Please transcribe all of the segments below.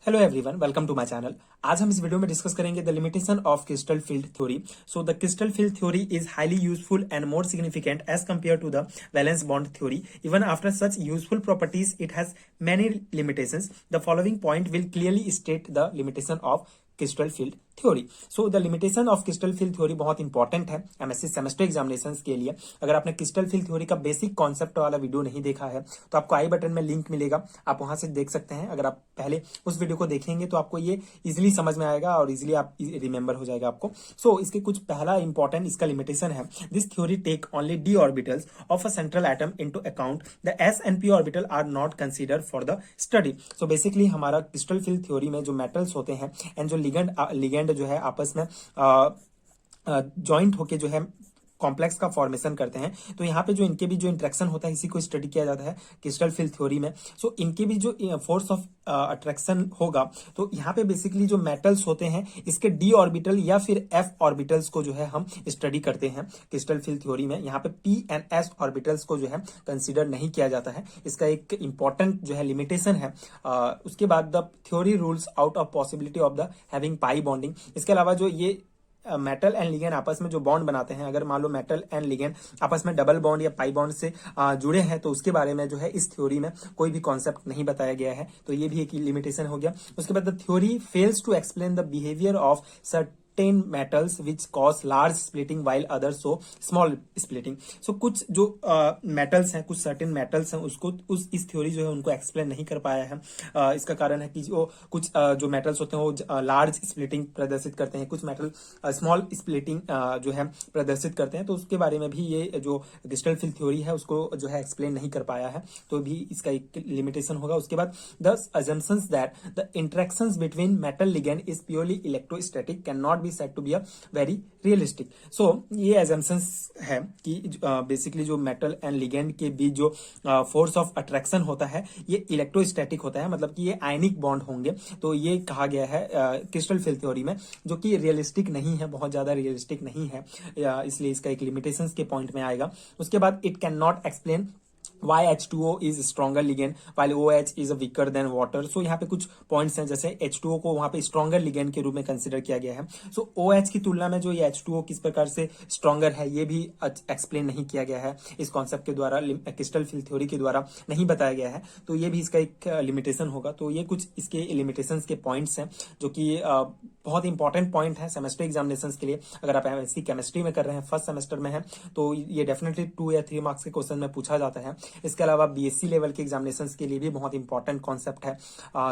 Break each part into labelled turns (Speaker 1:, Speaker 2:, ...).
Speaker 1: Hello everyone, welcome to my channel. आज हम इस वीडियो में डिस्कस करेंगे the limitation of crystal field theory. So the crystal field theory is highly useful and more significant as compare to the valence bond theory. Even after such useful properties it has many limitations. The following point will clearly state the limitation of crystal field theory. So the limitation of crystal field theory बहुत important है MSc semester examinations के लिए। अगर आपने crystal field theory का basic concept वाला video नहीं देखा है तो आपको आई बटन में लिंक मिलेगा, आप वहां से देख सकते हैं। अगर आप पहले उस वीडियो को देखेंगे तो आपको ये इजिली समझ में आएगा और इजिली आप रिमेंबर हो जाएगा आपको। सो इसके कुछ पहला इंपॉर्टेंट इसका लिमिटेशन है, this theory take only D orbitals of a central atom into account, the S and P orbital are not considered for the study. So basically हमारा क्रिस्टल फील्ड थ्योरी में जो मेटल्स होते हैं and जो ligand जो है आपस में जॉइंट होके जो है कॉम्प्लेक्स का फॉर्मेशन करते हैं, तो यहाँ पे जो इनके भी जो इंटरेक्शन होता है इसी को स्टडी किया जाता है क्रिस्टल फील्ड थ्योरी में। सो इनके भी जो फोर्स ऑफ अट्रैक्शन होगा, तो यहाँ पे बेसिकली जो मेटल्स होते हैं इसके डी ऑर्बिटल या फिर एफ ऑर्बिटल्स को जो है हम स्टडी करते हैं क्रिस्टल फील्ड थ्योरी में। यहाँ पे पी एंड एस ऑर्बिटल्स को जो है कंसीडर नहीं किया जाता है। इसका एक इंपॉर्टेंट जो है लिमिटेशन है। उसके बाद the theory rules out of possibility of the having pi bonding. इसके अलावा जो ये मेटल एंड लिगेंड आपस में जो बॉन्ड बनाते हैं, अगर मान लो मेटल एंड लिगेंड आपस में डबल बॉन्ड या पाई बॉन्ड से जुड़े हैं तो उसके बारे में जो है इस थ्योरी में कोई भी कॉन्सेप्ट नहीं बताया गया है, तो ये भी एक लिमिटेशन हो गया। उसके बाद the theory fails to explain the behaviour of certain metals which cause large splitting while others show small splitting। so कुछ जो मेटल्स हैं, कुछ सर्टेन मेटल्स हैं, उसको इस थ्योरी जो है उनको एक्सप्लेन नहीं कर पाया है। इसका कारण है कि जो कुछ जो मेटल्स होते हैं वो लार्ज स्प्लिटिंग प्रदर्शित करते हैं, कुछ मेटल स्मॉल स्प्लिटिंग जो है प्रदर्शित करते हैं, तो उसके बारे में भी ये जो क्रिस्टल फील्ड थ्योरी है उसको जो है एक्सप्लेन नहीं कर पाया है, तो भी इसका एक लिमिटेशन होगा। उसके बाद the assumptions that the interactions between metal ligand is purely electrostatic cannot be said to be a very realistic। so ये assumptions है कि बेसिकली जो मेटल एंड लिगेंड के बीच जो फोर्स ऑफ अट्रैक्शन होता है ये इलेक्ट्रोस्टैटिक होता है, मतलब कि ये आयनिक बॉन्ड होंगे, तो ये कहा गया है क्रिस्टल फील्ड थ्योरी में, जो कि रियलिस्टिक नहीं है, बहुत ज्यादा रियलिस्टिक नहीं है, इसलिए इसका एक लिमिटेशन के पॉइंट में आएगा। उसके बाद it can not explain why H2O is stronger ligand while OH is weaker than water। so यहाँ पे कुछ पॉइंट्स हैं, जैसे H2O को वहां पे स्ट्रॉन्गर लिगेंड के रूप में कंसिडर किया गया है। so OH की तुलना में जो ये H2O किस प्रकार से स्ट्रॉन्गर है ये भी एक्सप्लेन नहीं किया गया है, इस कॉन्सेप्ट के द्वारा क्रिस्टल फील्ड थ्योरी के द्वारा नहीं बताया गया है, तो ये भी इसका एक लिमिटेशन होगा। तो ये कुछ इसके लिमिटेशंस के पॉइंट्स हैं जो कि बहुत इंपॉर्टेंट पॉइंट है सेमेस्टर एग्जामिनेशन के लिए। अगर आप एमएससी केमिस्ट्री में कर रहे हैं, फर्स्ट सेमेस्टर में है, तो ये डेफिनेटली 2 या 3 मार्क्स के क्वेश्चन में पूछा जाता है। इसके अलावा बीएससी लेवल के एग्जामिनेशंस के लिए भी बहुत इंपॉर्टेंट कॉन्सेप्ट है।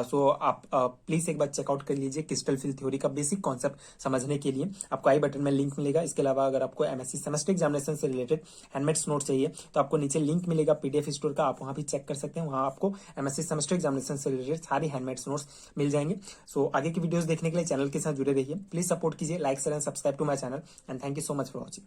Speaker 1: सो आप प्लीज एक बार चेकआउट कर लीजिए क्रिस्टल फील्ड थ्योरी का बेसिक कॉन्सेप्ट समझने के लिए। आपको आई बटन में लिंक मिलेगा। इसके अलावा अगर आपको एमएससी सेमेस्टर एग्जामिनेशन से रिलेटेड हैंडमेड्स नोट चाहिए तो आपको नीचे लिंक मिलेगा पीडीएफ स्टोर का, आप वहां भी चेक कर सकते हैं। वहां आपको एमएससी सेमेस्टर एग्जामिनेशन से रिलेटेड सारी हैंडमेड्स नोट्स मिल जाएंगे। सो आगे की वीडियोस देखने के लिए चैनल के साथ जुड़े रहिए। प्लीज सपोर्ट कीजिए, like share and subscribe to my channel and thank you so much for watching.